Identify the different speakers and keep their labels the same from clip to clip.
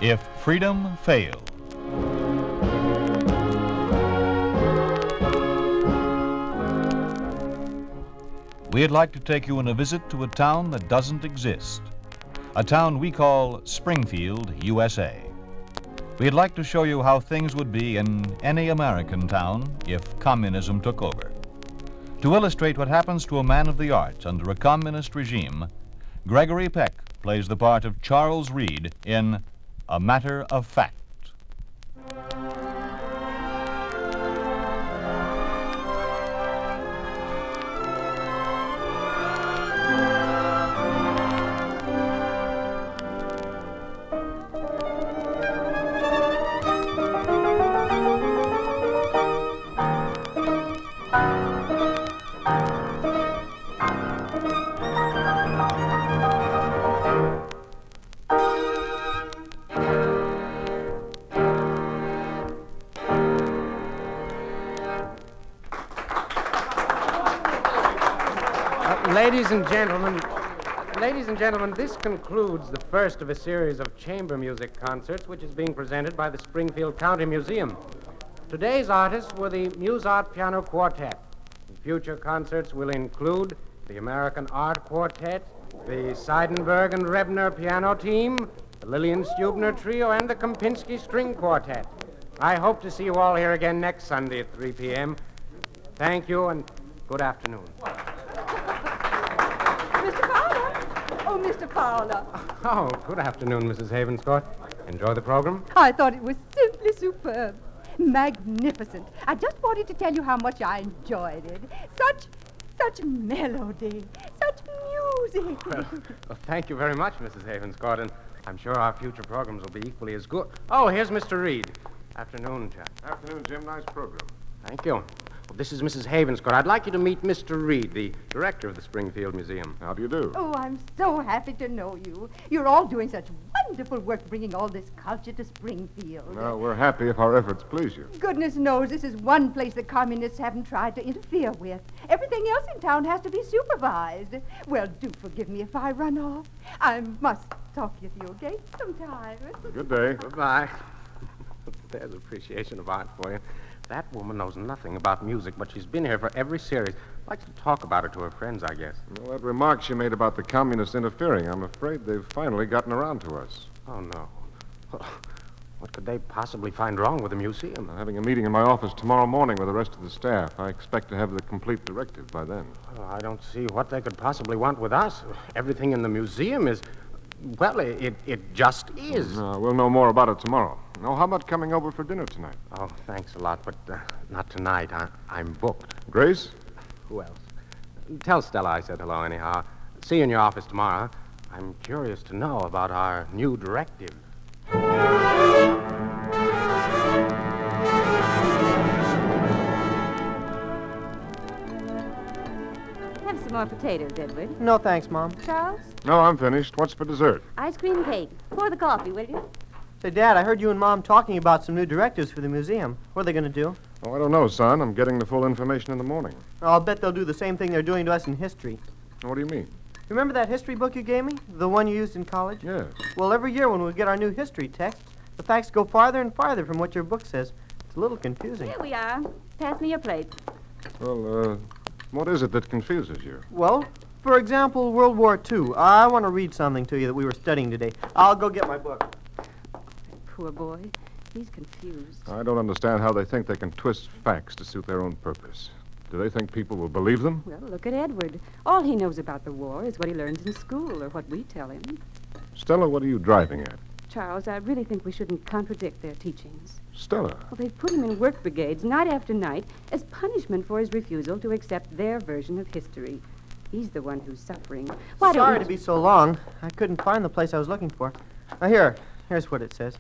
Speaker 1: If Freedom Failed. We'd like to take you on a visit to a town that doesn't exist, a town we call Springfield, USA. We'd like to show you how things would be in any American town if communism took over. To illustrate what happens to a man of the arts under a communist regime, Gregory Peck plays the part of Charles Reed in A Matter of Fact.
Speaker 2: Ladies and gentlemen, this concludes the first of a series of chamber music concerts which is being presented by the Springfield County Museum. Today's artists were the Muse-Art Piano Quartet. Future concerts will include the American Art Quartet, the Seidenberg and Rebner Piano Team, the Lillian Stubner Trio, and the Kempinski String Quartet. I hope to see you all here again next Sunday at 3 p.m. Thank you and good afternoon.
Speaker 3: Mr. Fowler.
Speaker 2: Oh, good afternoon, Mrs. Havenscourt. Enjoy the program?
Speaker 3: I thought it was simply superb. Magnificent. I just wanted to tell you how much I enjoyed it. Such melody, such music.
Speaker 2: Well, thank you very much, Mrs. Havenscourt, and I'm sure our future programs will be equally as good. Oh, here's Mr. Reed. Afternoon, chap.
Speaker 4: Afternoon, Jim. Nice program.
Speaker 2: Thank you. Well, this is Mrs. Havenscourt. I'd like you to meet Mr. Reed, the director of the Springfield Museum.
Speaker 4: How do you do?
Speaker 3: Oh, I'm so happy to know you. You're all doing such wonderful work bringing all this culture to Springfield.
Speaker 4: Well, we're happy if our efforts please you.
Speaker 3: Goodness knows this is one place the communists haven't tried to interfere with. Everything else in town has to be supervised. Well, do forgive me if I run off. I must talk with you again sometime.
Speaker 4: Good day.
Speaker 2: Goodbye. There's appreciation of art for you. That woman knows nothing about music, but she's been here for every series. Likes to talk about it to her friends, I guess.
Speaker 4: Well, that remark she made about the communists interfering, I'm afraid they've finally gotten around to us.
Speaker 2: Oh, no. What could they possibly find wrong with the museum?
Speaker 4: I'm having a meeting in my office tomorrow morning with the rest of the staff. I expect to have the complete directive by then.
Speaker 2: Oh, I don't see what they could possibly want with us. Everything in the museum is... Well, it just is.
Speaker 4: We'll know more about it tomorrow. Oh, how about coming over for dinner tonight?
Speaker 2: Oh, thanks a lot, but not tonight. I'm booked.
Speaker 4: Grace?
Speaker 2: Who else? Tell Stella I said hello anyhow. See you in your office tomorrow. I'm curious to know about our new directive.
Speaker 5: Have some more potatoes, Edward.
Speaker 6: No, thanks, Mom.
Speaker 5: Charles?
Speaker 4: No, I'm finished. What's for dessert?
Speaker 5: Ice cream cake. Pour the coffee, will you?
Speaker 6: Say, Dad, I heard you and Mom talking about some new directives for the museum. What are they going to do?
Speaker 4: Oh, I don't know, son. I'm getting the full information in the morning.
Speaker 6: I'll bet they'll do the same thing they're doing to us in history.
Speaker 4: What do you mean?
Speaker 6: Remember that history book you gave me? The one you used in college?
Speaker 4: Yes.
Speaker 6: Well, every year when we get our new history texts, the facts go farther and farther from what your book says. It's a little confusing.
Speaker 5: Here we are. Pass me your plate.
Speaker 4: Well, what is it that confuses you?
Speaker 6: Well, for example, World War II. I want to read something to you that we were studying today. I'll go get my book.
Speaker 5: Poor boy. He's confused.
Speaker 4: I don't understand how they think they can twist facts to suit their own purpose. Do they think people will believe them?
Speaker 5: Well, look at Edward. All he knows about the war is what he learns in school or what we tell him.
Speaker 4: Stella, what are you driving at?
Speaker 5: Charles, I really think we shouldn't contradict their teachings.
Speaker 4: Stella.
Speaker 5: Well, they've put him in work brigades night after night as punishment for his refusal to accept their version of history. He's the one who's suffering.
Speaker 6: Sorry to be so long. I couldn't find the place I was looking for. Now, here's what it says.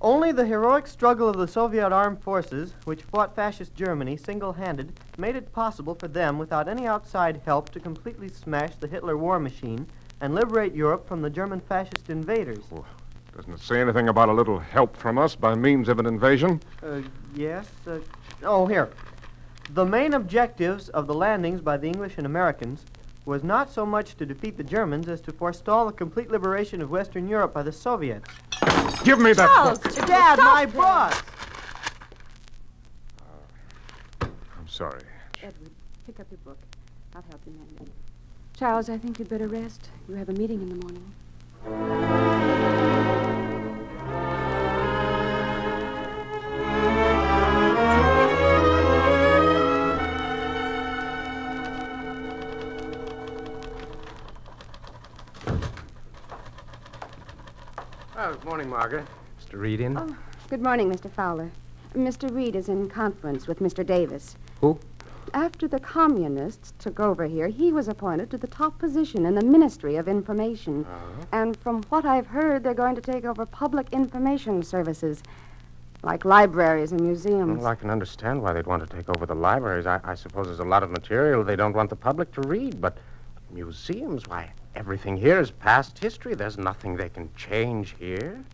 Speaker 6: Only the heroic struggle of the Soviet armed forces, which fought fascist Germany single-handed, made it possible for them, without any outside help, to completely smash the Hitler war machine and liberate Europe from the German fascist invaders.
Speaker 4: Well, doesn't it say anything about a little help from us by means of an invasion?
Speaker 6: Yes. Here. The main objectives of the landings by the English and Americans was not so much to defeat the Germans as to forestall the complete liberation of Western Europe by the Soviets.
Speaker 4: Give me that
Speaker 3: Charles,
Speaker 4: book.
Speaker 6: Dad,
Speaker 3: stop
Speaker 6: my
Speaker 3: it.
Speaker 6: boss!
Speaker 4: I'm sorry.
Speaker 5: Edward, pick up your book. I'll help you manage it. Charles, I think you'd better rest. You have a meeting in the morning.
Speaker 2: Oh, good morning, Margaret. Mr. Reed in?
Speaker 5: Oh, good morning, Mr. Fowler. Mr. Reed is in conference with Mr. Davis.
Speaker 2: Who?
Speaker 5: After the communists took over here, he was appointed to the top position in the Ministry of Information. And from what I've heard, they're going to take over public information services, like libraries and museums.
Speaker 2: Well, I can understand why they'd want to take over the libraries. I suppose there's a lot of material they don't want the public to read, but museums, why, everything here is past history. There's nothing they can change here.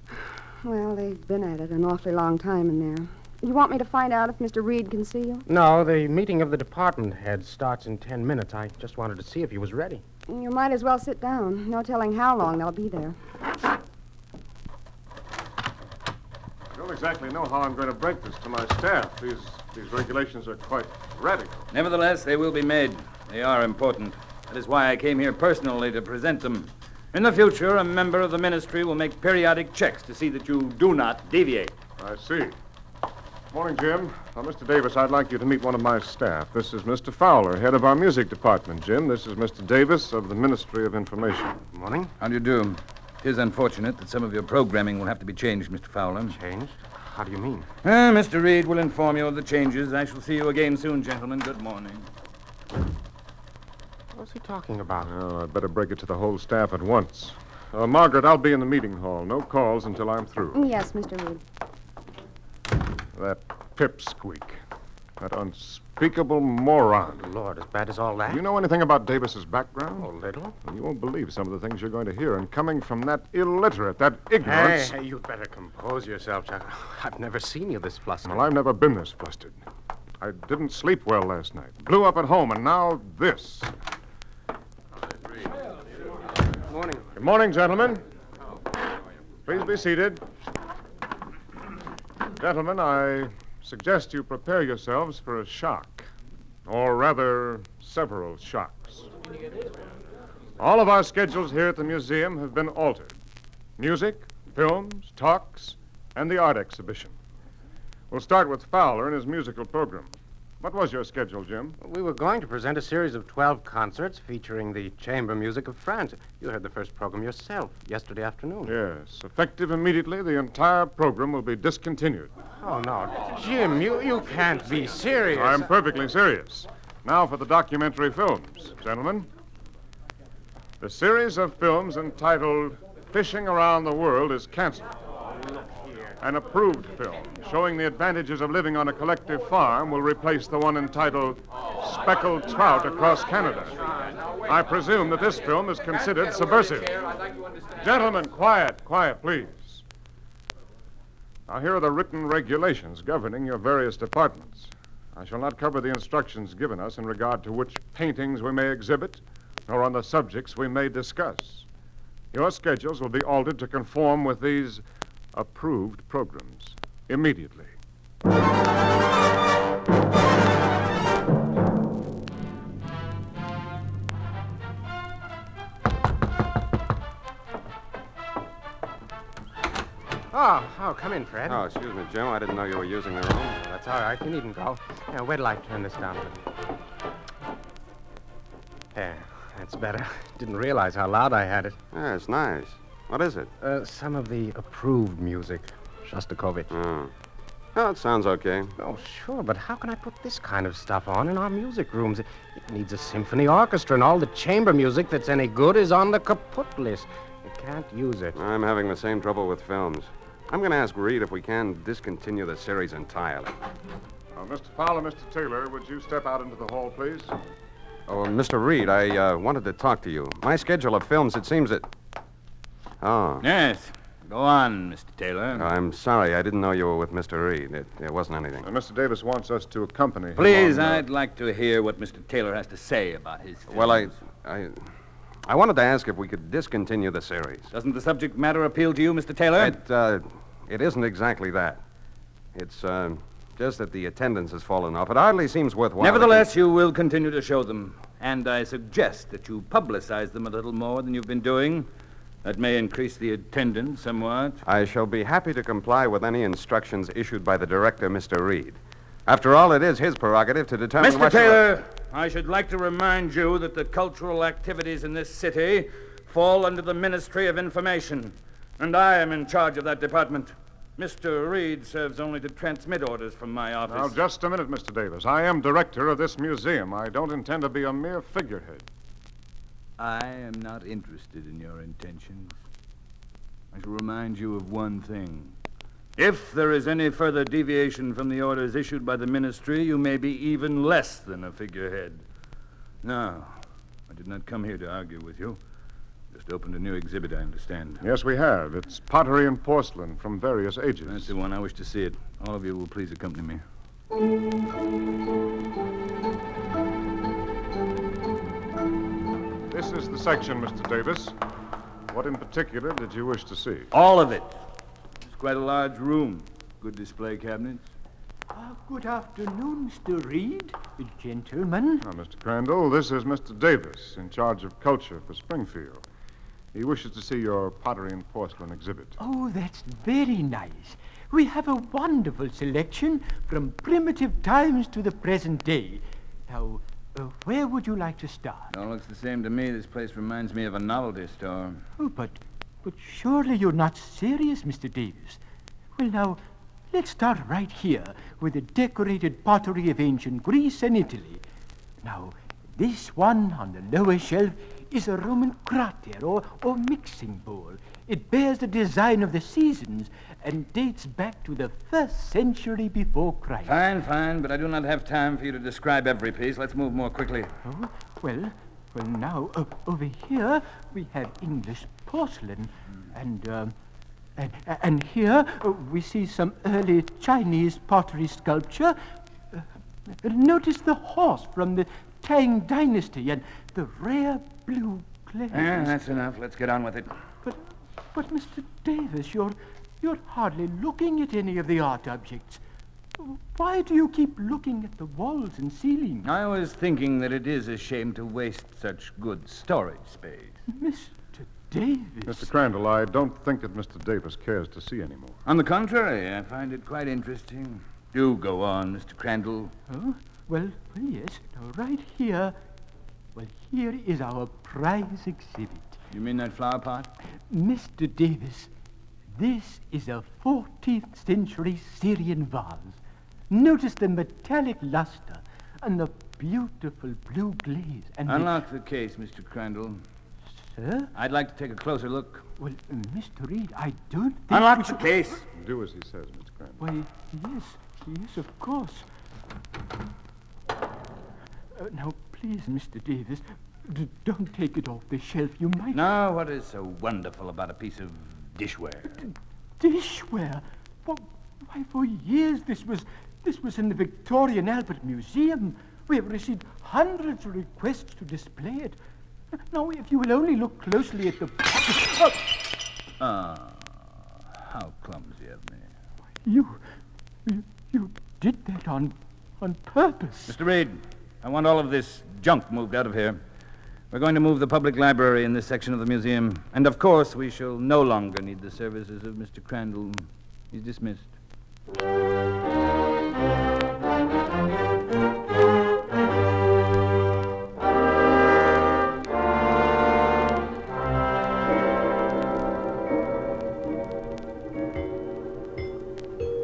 Speaker 5: Well, they've been at it an awfully long time in there. You want me to find out if Mr. Reed can see you?
Speaker 2: No, the meeting of the department heads starts in 10 minutes. I just wanted to see if he was ready.
Speaker 5: You might as well sit down. No telling how long they'll be there.
Speaker 4: I don't exactly know how I'm going to break this to my staff. These regulations are quite radical.
Speaker 7: Nevertheless, they will be made. They are important. That is why I came here personally to present them. In the future, a member of the ministry will make periodic checks to see that you do not deviate.
Speaker 4: I see. Morning, Jim. Now, Mr. Davis, I'd like you to meet one of my staff. This is Mr. Fowler, head of our music department, Jim. This is Mr. Davis of the Ministry of Information.
Speaker 2: Morning.
Speaker 7: How do you do? It is unfortunate that some of your programming will have to be changed, Mr. Fowler.
Speaker 2: Changed? How do you mean?
Speaker 7: Mr. Reed will inform you of the changes. I shall see you again soon, gentlemen. Good morning.
Speaker 2: What's he talking about?
Speaker 4: Oh, I'd better break it to the whole staff at once. Margaret, I'll be in the meeting hall. No calls until I'm through.
Speaker 5: Yes, Mr. Reed.
Speaker 4: That pipsqueak. That unspeakable moron.
Speaker 2: Lord, as bad as all that?
Speaker 4: Do you know anything about Davis's background?
Speaker 2: Oh, little.
Speaker 4: Well, you won't believe some of the things you're going to hear. And coming from that illiterate, that ignorance...
Speaker 2: Hey, you'd better compose yourself, Chuck. I've never seen you this flustered.
Speaker 4: Well, I've never been this flustered. I didn't sleep well last night. Blew up at home, and now this.
Speaker 2: Morning.
Speaker 4: Good morning, gentlemen. Please be seated. Gentlemen, I suggest you prepare yourselves for a shock. Or rather, several shocks. All of our schedules here at the museum have been altered. Music, films, talks, and the art exhibition. We'll start with Fowler and his musical program. What was your schedule, Jim?
Speaker 2: We were going to present a series of 12 concerts featuring the chamber music of France. You heard the first program yourself yesterday afternoon.
Speaker 4: Yes. Effective immediately, the entire program will be discontinued.
Speaker 2: Oh, no. Jim, you can't be serious.
Speaker 4: I'm perfectly serious. Now for the documentary films, gentlemen. The series of films entitled Fishing Around the World is canceled. An approved film showing the advantages of living on a collective farm will replace the one entitled Speckled Trout Across Canada. I presume that this film is considered subversive. Gentlemen, quiet, please. Now, here are the written regulations governing your various departments. I shall not cover the instructions given us in regard to which paintings we may exhibit, nor on the subjects we may discuss. Your schedules will be altered to conform with these approved programs immediately.
Speaker 2: Oh, come in, Fred.
Speaker 8: Oh, excuse me, Jim. I didn't know you were using the room.
Speaker 2: That's all right. You needn't go. Now, wait till I turn this down a bit. There, that's better. Didn't realize how loud I had it.
Speaker 8: Yeah, it's nice. What is it?
Speaker 2: Some of the approved music. Shostakovich.
Speaker 8: Oh, it sounds okay.
Speaker 2: Oh, sure, but how can I put this kind of stuff on in our music rooms? It needs a symphony orchestra, and all the chamber music that's any good is on the kaput list. You can't use it.
Speaker 8: I'm having the same trouble with films. I'm going to ask Reed if we can discontinue the series entirely.
Speaker 4: Mr. Fowler, Mr. Taylor, would you step out into the hall, please?
Speaker 8: Oh, Mr. Reed, I wanted to talk to you. My schedule of films, it seems that... Oh.
Speaker 7: Yes. Go on, Mr. Taylor.
Speaker 8: I'm sorry. I didn't know you were with Mr. Reed. It wasn't anything.
Speaker 4: Mr. Davis wants us to accompany him.
Speaker 7: Please, I'd like to hear what Mr. Taylor has to say about his films.
Speaker 8: Well, I I wanted to ask if we could discontinue the series.
Speaker 7: Doesn't the subject matter appeal to you, Mr. Taylor?
Speaker 8: It isn't exactly that. It's, just that the attendance has fallen off. It hardly seems worthwhile.
Speaker 7: Nevertheless, you will continue to show them. And I suggest that you publicize them a little more than you've been doing. That may increase the attendance somewhat.
Speaker 8: I shall be happy to comply with any instructions issued by the director, Mr. Reed. After all, it is his prerogative to determine
Speaker 7: Mr. Taylor, I should like to remind you that the cultural activities in this city fall under the Ministry of Information, and I am in charge of that department. Mr. Reed serves only to transmit orders from my office.
Speaker 4: Now, just a minute, Mr. Davis. I am director of this museum. I don't intend to be a mere figurehead.
Speaker 7: I am not interested in your intentions. I shall remind you of one thing. If there is any further deviation from the orders issued by the ministry, you may be even less than a figurehead. No, I did not come here to argue with you. Just opened a new exhibit, I understand.
Speaker 4: Yes, we have. It's pottery and porcelain from various ages.
Speaker 7: That's the one. I wish to see it. All of you will please accompany me.
Speaker 4: This is the section, Mr. Davis. What in particular did you wish to see?
Speaker 7: All of it. It's quite a large room. Good display cabinets.
Speaker 9: Good afternoon, Mr. Reed. Gentlemen.
Speaker 4: Now, Mr. Crandall, this is Mr. Davis, in charge of culture for Springfield. He wishes to see your pottery and porcelain exhibit.
Speaker 9: Oh, that's very nice. We have a wonderful selection from primitive times to the present day. Now, where would you like to start?
Speaker 7: It all looks the same to me. This place reminds me of a novelty store.
Speaker 9: Oh, but surely you're not serious, Mr. Davis. Well, now, let's start right here with the decorated pottery of ancient Greece and Italy. Now, this one on the lower shelf is a Roman crater or mixing bowl. It bears the design of the seasons and dates back to the 1st century before Christ.
Speaker 7: Fine, but I do not have time for you to describe every piece. Let's move more quickly.
Speaker 9: Oh, well, now, over here we have English porcelain, and here we see some early Chinese pottery sculpture. Notice the horse from the Tang Dynasty and the rare blue glaze.
Speaker 7: That's enough. Let's get on with it.
Speaker 9: But Mr. Davis, you're hardly looking at any of the art objects. Why do you keep looking at the walls and ceiling?
Speaker 7: I was thinking that it is a shame to waste such good storage space.
Speaker 9: Mr. Davis.
Speaker 4: Mr. Crandall, I don't think that Mr. Davis cares to see any more.
Speaker 7: On the contrary, I find it quite interesting. Do go on, Mr. Crandall.
Speaker 9: Oh, well, yes. Now, right here, here is our prize exhibit.
Speaker 7: You mean that flower pot?
Speaker 9: Mr. Davis, this is a 14th century Syrian vase. Notice the metallic luster and the beautiful blue glaze. And
Speaker 7: unlock the case, Mr. Crandall.
Speaker 9: Sir?
Speaker 7: I'd like to take a closer look.
Speaker 9: Well, Mr. Reed, I don't think...
Speaker 7: Unlock the case.
Speaker 4: Do as he says, Mr. Crandall.
Speaker 9: Why, yes, of course. Now, please, Mr. Davis, don't take it off the shelf. You might...
Speaker 7: Now, what is so wonderful about a piece of dishware?
Speaker 9: Dishware? Why, for years this was in the Victoria and Albert Museum. We have received hundreds of requests to display it. Now, if you will only look closely at the...
Speaker 7: How clumsy of me.
Speaker 9: You did that on purpose.
Speaker 7: Mr. Reed, I want all of this junk moved out of here. We're going to move the public library in this section of the museum. And, of course, we shall no longer need the services of Mr. Crandall. He's dismissed.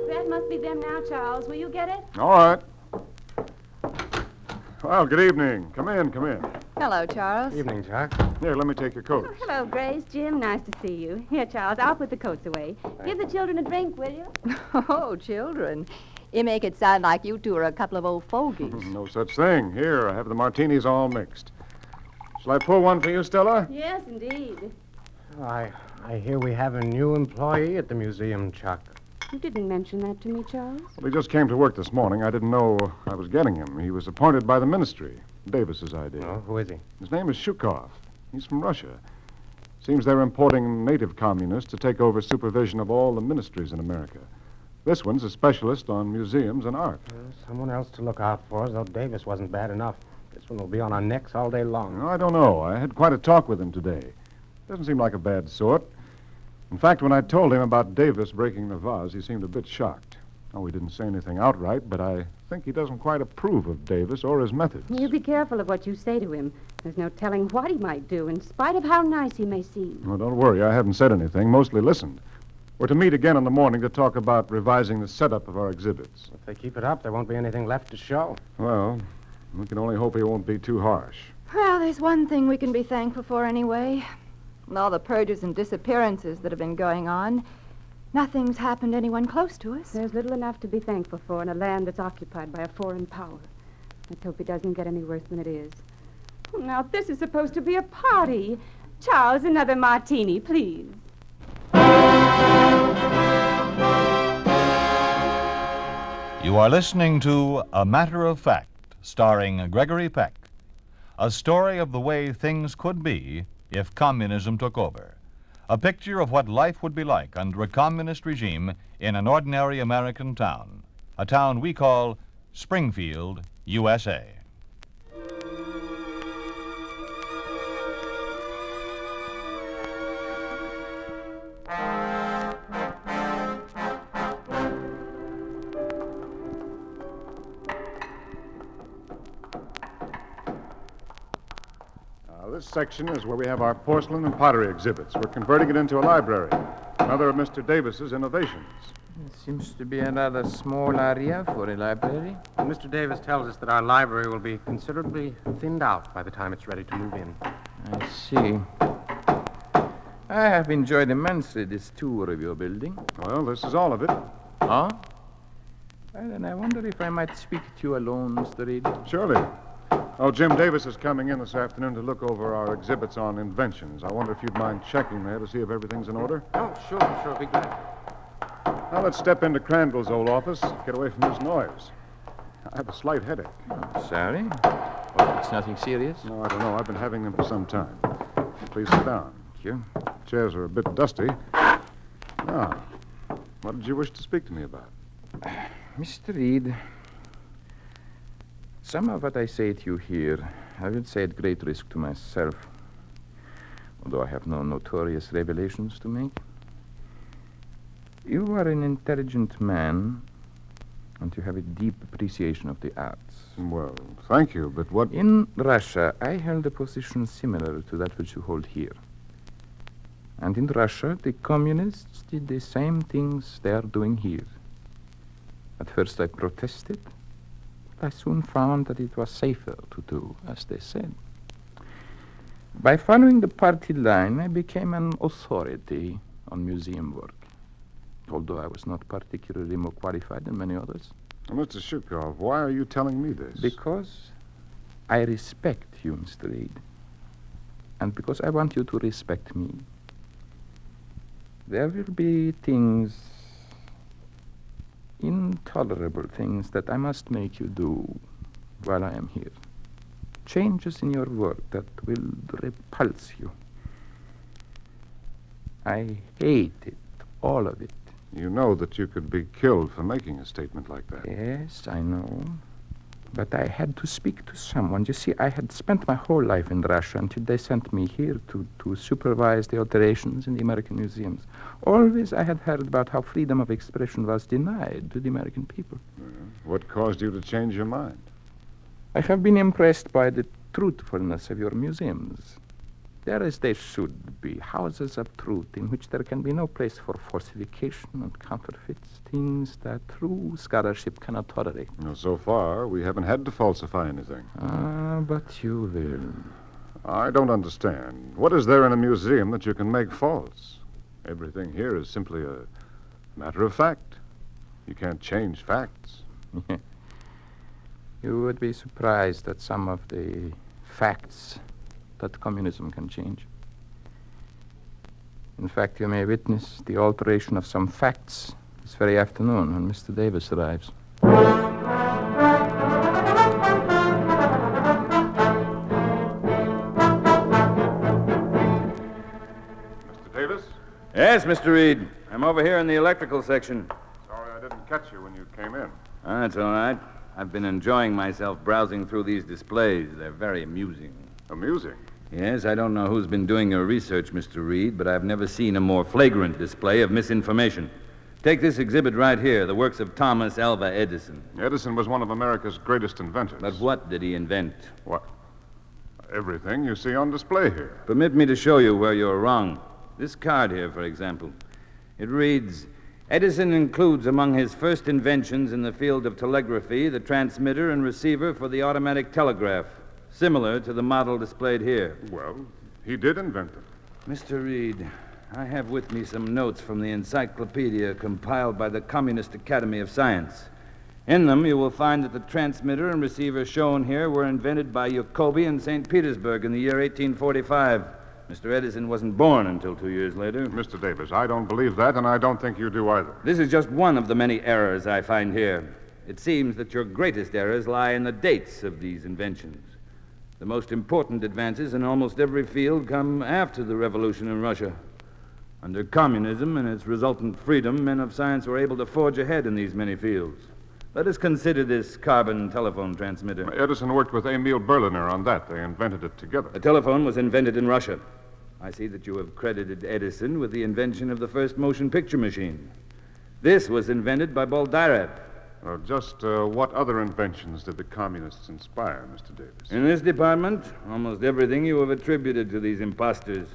Speaker 5: That must be them now, Charles. Will you get it?
Speaker 4: All right. Well, good evening. Come in.
Speaker 3: Hello, Charles.
Speaker 6: Evening, Jack.
Speaker 4: Here, let me take your coats.
Speaker 5: Hello, Grace. Jim, nice to see you. Here, Charles, I'll put the coats away. Give the children a drink, will you?
Speaker 3: Oh, children. You make it sound like you two are a couple of old fogies.
Speaker 4: No such thing. Here, I have the martinis all mixed. Shall I pour one for you, Stella?
Speaker 5: Yes, indeed.
Speaker 2: I hear we have a new employee at the museum, Chuck.
Speaker 5: You didn't mention that to me, Charles.
Speaker 4: Well, he just came to work this morning. I didn't know I was getting him. He was appointed by the ministry. Davis's idea.
Speaker 2: Oh, who is he?
Speaker 4: His name is Shukov. He's from Russia. Seems they're importing native communists to take over supervision of all the ministries in America. This one's a specialist on museums and art.
Speaker 2: Someone else to look out for, as though Davis wasn't bad enough. This one will be on our necks all day long.
Speaker 4: I don't know. I had quite a talk with him today. Doesn't seem like a bad sort. In fact, when I told him about Davis breaking the vase, he seemed a bit shocked. Oh, he didn't say anything outright, but I think he doesn't quite approve of Davis or his methods.
Speaker 5: You be careful of what you say to him. There's no telling what he might do, in spite of how nice he may seem.
Speaker 4: Oh, don't worry. I haven't said anything, mostly listened. We're to meet again in the morning to talk about revising the setup of our exhibits.
Speaker 2: If they keep it up, there won't be anything left to show.
Speaker 4: Well, we can only hope he won't be too harsh.
Speaker 10: Well, there's one thing we can be thankful for anyway. With all the purges and disappearances that have been going on, nothing's happened to anyone close to us.
Speaker 5: There's little enough to be thankful for in a land that's occupied by a foreign power. Let's hope it doesn't get any worse than it is.
Speaker 3: Now, this is supposed to be a party. Charles, another martini, please.
Speaker 1: You are listening to A Matter of Fact, starring Gregory Peck. A story of the way things could be if communism took over. A picture of what life would be like under a communist regime in an ordinary American town. A town we call Springfield, USA.
Speaker 4: This section is where we have our porcelain and pottery exhibits. We're converting it into a library. Another of Mr. Davis's innovations.
Speaker 11: It seems to be a rather small area for a library.
Speaker 2: And Mr. Davis tells us that our library will be considerably thinned out by the time it's ready to move in.
Speaker 11: I see. I have enjoyed immensely this tour of your building.
Speaker 4: Well, this is all of it.
Speaker 11: Huh? Well, then I wonder if I might speak to you alone, Mr. Reed.
Speaker 4: Surely. Oh, Jim Davis is coming in this afternoon to look over our exhibits on inventions. I wonder if you'd mind checking there to see if everything's in order?
Speaker 2: Oh, sure, be glad.
Speaker 4: Now, let's step into Crandall's old office, get away from this noise. I have a slight headache.
Speaker 11: Oh, sorry. Hope it's nothing serious.
Speaker 4: No, I don't know. I've been having them for some time. Please sit down.
Speaker 11: Thank you.
Speaker 4: Chairs are a bit dusty. Now, what did you wish to speak to me about?
Speaker 11: Mr. Reed, some of what I say to you here, I will say at great risk to myself, although I have no notorious revelations to make. You are an intelligent man, and you have a deep appreciation of the arts.
Speaker 4: Well, thank you, but what...
Speaker 11: In Russia, I held a position similar to that which you hold here. And in Russia, the communists did the same things they are doing here. At first I protested, but I soon found that it was safer to do as they said. By following the party line, I became an authority on museum work, although I was not particularly more qualified than many others.
Speaker 4: Mr. Shukov, why are you telling me this?
Speaker 11: Because I respect you, Mr. Reed, and because I want you to respect me. There will be things, intolerable things, that I must make you do while I am here. Changes in your work that will repulse you. I hate it, all of it.
Speaker 4: You know that you could be killed for making a statement like that.
Speaker 11: Yes, I know. But I had to speak to someone. You see, I had spent my whole life in Russia until they sent me here to supervise the alterations in the American museums. Always I had heard about how freedom of expression was denied to the American people.
Speaker 4: What caused you to change your mind?
Speaker 11: I have been impressed by the truthfulness of your museums. There, as they should be, houses of truth in which there can be no place for falsification and counterfeits, things that true scholarship cannot tolerate.
Speaker 4: Well, so far, we haven't had to falsify anything.
Speaker 11: Ah, but you will.
Speaker 4: I don't understand. What is there in a museum that you can make false? Everything here is simply a matter of fact. You can't change facts.
Speaker 11: You would be surprised at some of the facts that communism can change. In fact, you may witness the alteration of some facts this very afternoon when Mr. Davis arrives.
Speaker 7: Yes, Mr. Reed. I'm over here in the electrical section.
Speaker 4: Sorry I didn't catch you when you came in.
Speaker 7: That's all right. I've been enjoying myself browsing through these displays. They're very amusing.
Speaker 4: Amusing?
Speaker 7: Yes, I don't know who's been doing your research, Mr. Reed, but I've never seen a more flagrant display of misinformation. Take this exhibit right here, the works of Thomas Alva Edison.
Speaker 4: Edison was one of America's greatest inventors.
Speaker 7: But what did he invent?
Speaker 4: What? Everything you see on display here.
Speaker 7: Permit me to show you where you're wrong. This card here, for example. It reads, Edison includes among his first inventions in the field of telegraphy the transmitter and receiver for the automatic telegraph, similar to the model displayed here.
Speaker 4: Well, he did invent them.
Speaker 7: Mr. Reed, I have with me some notes from the encyclopedia compiled by the Communist Academy of Science. In them, you will find that the transmitter and receiver shown here were invented by Jacobi in St. Petersburg in the year 1845. Mr. Edison wasn't born until 2 years later.
Speaker 4: Mr. Davis, I don't believe that, and I don't think you do either.
Speaker 7: This is just one of the many errors I find here. It seems that your greatest errors lie in the dates of these inventions. The most important advances in almost every field come after the revolution in Russia. Under communism and its resultant freedom, men of science were able to forge ahead in these many fields. Let us consider this carbon telephone transmitter.
Speaker 4: Edison worked with Emil Berliner on that. They invented it together.
Speaker 7: The telephone was invented in Russia. I see that you have credited Edison with the invention of the first motion picture machine. This was invented by Boldyrev.
Speaker 4: Just what other inventions did the communists inspire, Mr. Davis?
Speaker 7: In this department, almost everything you have attributed to these imposters.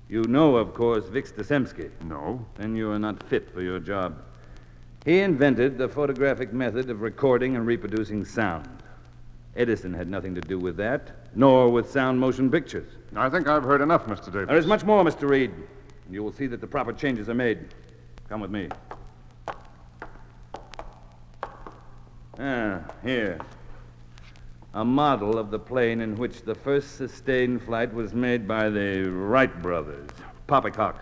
Speaker 7: You know, of course, Vixtasemsky.
Speaker 4: No.
Speaker 7: Then you are not fit for your job. He invented the photographic method of recording and reproducing sound. Edison had nothing to do with that, nor with sound motion pictures.
Speaker 4: I think I've heard enough, Mr. Davis.
Speaker 7: There is much more, Mr. Reed. You will see that the proper changes are made. Come with me. Here. A model of the plane in which the first sustained flight was made by the Wright brothers, Poppycock.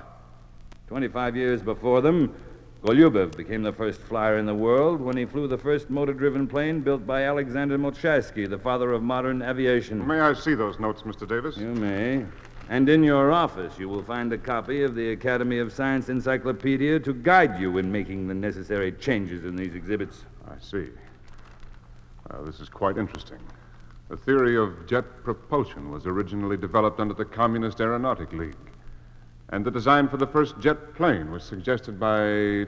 Speaker 7: 25 years before them, Golubev became the first flyer in the world when he flew the first motor-driven plane built by Alexander Molchaysky, the father of modern aviation.
Speaker 4: May I see those notes, Mr. Davis?
Speaker 7: You may. And in your office, you will find a copy of the Academy of Science Encyclopedia to guide you in making the necessary changes in these exhibits.
Speaker 4: I see. This is quite interesting. The theory of jet propulsion was originally developed under the Communist Aeronautic League. And the design for the first jet plane was suggested by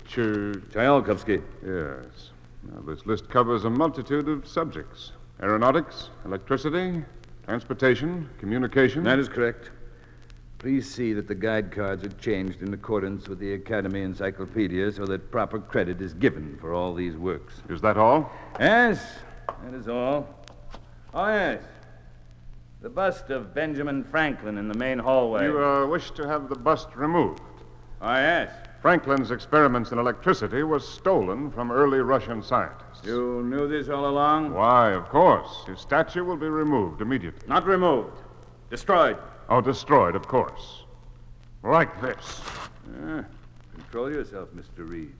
Speaker 7: Tsiolkovsky.
Speaker 4: Yes. Now, this list covers a multitude of subjects. Aeronautics, electricity, transportation, communication.
Speaker 7: That is correct. Please see that the guide cards are changed in accordance with the Academy Encyclopedia so that proper credit is given for all these works.
Speaker 4: Is that all?
Speaker 7: Yes, that is all. Oh, yes. The bust of Benjamin Franklin in the main hallway.
Speaker 4: You wish to have the bust removed?
Speaker 7: Oh, yes.
Speaker 4: Franklin's experiments in electricity were stolen from early Russian scientists.
Speaker 7: You knew this all along?
Speaker 4: Why, of course. His statue will be removed immediately.
Speaker 7: Not removed. Destroyed.
Speaker 4: Oh, destroyed, of course. Like this.
Speaker 7: Control yourself, Mr. Reed.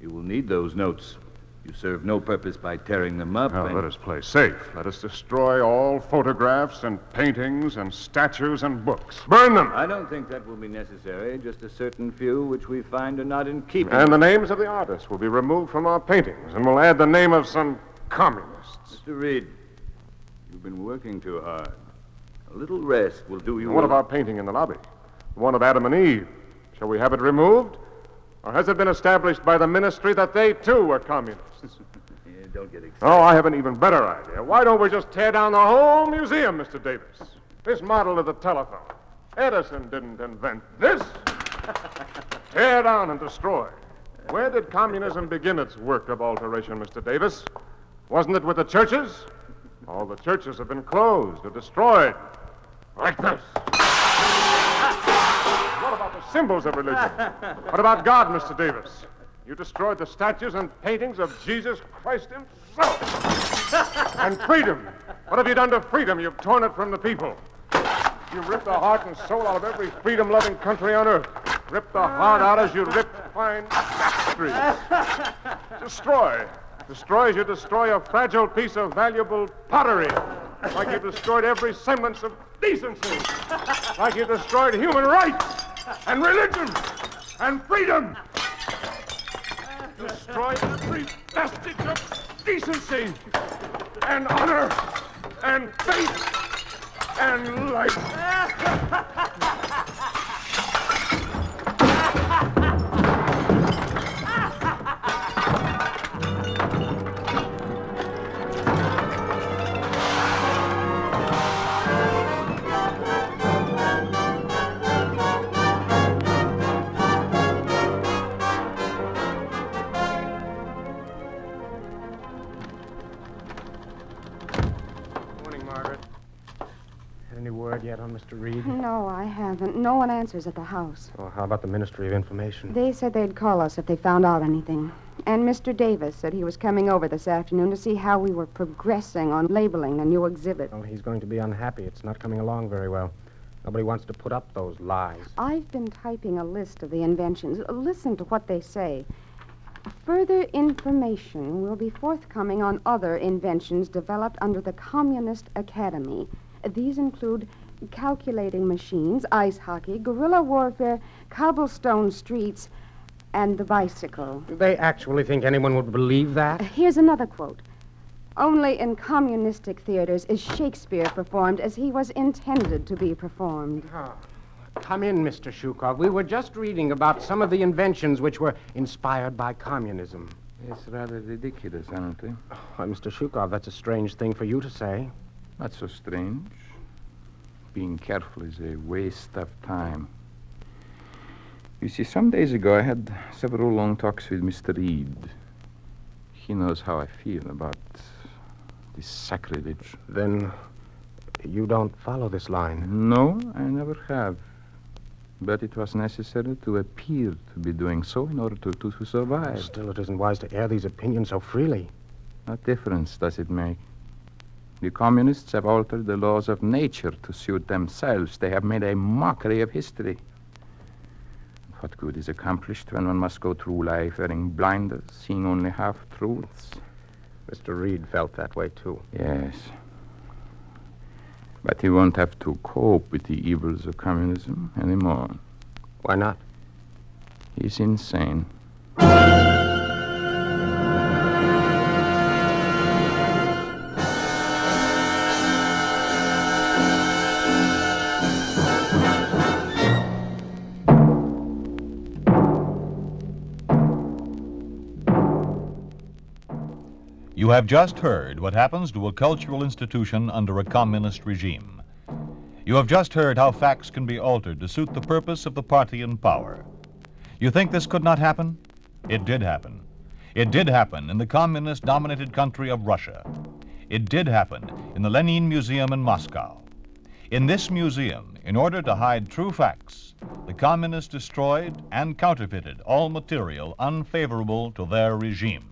Speaker 7: You will need those notes. You serve no purpose by tearing them up.
Speaker 4: Now, let us play safe. Let us destroy all photographs and paintings and statues and books. Burn them!
Speaker 7: I don't think that will be necessary. Just a certain few which we find are not in keeping.
Speaker 4: And the names of the artists will be removed from our paintings, and we'll add the name of some communists.
Speaker 7: Mr. Reed, you've been working too hard. A little rest will do you
Speaker 4: What of our painting in the lobby? The one of Adam and Eve. Shall we have it removed? Or has it been established by the ministry that they, too, were communists?
Speaker 7: Don't get excited.
Speaker 4: Oh, I have an even better idea. Why don't we just tear down the whole museum, Mr. Davis? This model of the telephone. Edison didn't invent this. Tear down and destroy. Where did communism begin its work of alteration, Mr. Davis? Wasn't it with the churches? All the churches have been closed or destroyed. Like this. What about the symbols of religion? What about God, Mr. Davis? You destroyed the statues and paintings of Jesus Christ himself. And freedom. What have you done to freedom? You've torn it from the people. You've ripped the heart and soul out of every freedom-loving country on earth. Ripped the heart out as you ripped fine tapestries. Destroy. Destroy as you destroy a fragile piece of valuable pottery. Like you destroyed every semblance of decency. Like you destroyed human rights. and religion and freedom. Destroy every vestige of decency and honor and faith and life.
Speaker 2: Morning, Margaret. Had any word yet on Mr. Reed?
Speaker 5: No, I haven't. No one answers at the house.
Speaker 2: Oh, how about the Ministry of Information?
Speaker 5: They said they'd call us if they found out anything. And Mr. Davis said he was coming over this afternoon to see how we were progressing on labeling the new exhibit.
Speaker 2: Well, he's going to be unhappy. It's not coming along very well. Nobody wants to put up those lies.
Speaker 5: I've been typing a list of the inventions. Listen to what they say. Further information will be forthcoming on other inventions developed under the Communist Academy. These include calculating machines, ice hockey, guerrilla warfare, cobblestone streets, and the bicycle.
Speaker 2: Do they actually think anyone would believe that?
Speaker 5: Here's another quote. Only in communistic theaters is Shakespeare performed as he was intended to be performed.
Speaker 2: Oh. Come in, Mr. Shukov. We were just reading about some of the inventions which were inspired by communism.
Speaker 11: It's rather ridiculous, aren't they?
Speaker 2: Why, Mr. Shukov, that's a strange thing for you to say.
Speaker 11: Not so strange. Being careful is a waste of time. You see, some days ago I had several long talks with Mr. Reed. He knows how I feel about this sacrilege.
Speaker 2: Then you don't follow this line?
Speaker 11: No, I never have. But it was necessary to appear to be doing so in order to survive.
Speaker 2: Still, it isn't wise to air these opinions so freely.
Speaker 11: What difference does it make? The communists have altered the laws of nature to suit themselves. They have made a mockery of history. What good is accomplished when one must go through life wearing blinders, seeing only half-truths?
Speaker 2: Mr. Reed felt that way, too.
Speaker 11: Yes. But he won't have to cope with the evils of communism anymore.
Speaker 2: Why not?
Speaker 11: He's insane.
Speaker 1: You have just heard what happens to a cultural institution under a communist regime. You have just heard how facts can be altered to suit the purpose of the party in power. You think this could not happen? It did happen. It did happen in the communist-dominated country of Russia. It did happen in the Lenin Museum in Moscow. In this museum, in order to hide true facts, the communists destroyed and counterfeited all material unfavorable to their regime.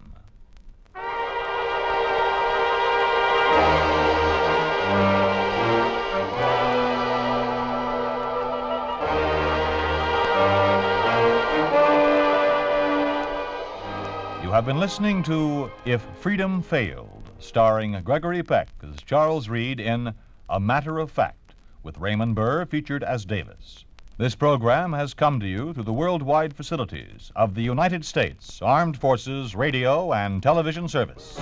Speaker 1: You have been listening to If Freedom Failed, starring Gregory Peck as Charles Reed in A Matter of Fact, with Raymond Burr featured as Davis. This program has come to you through the worldwide facilities of the United States Armed Forces Radio and Television Service.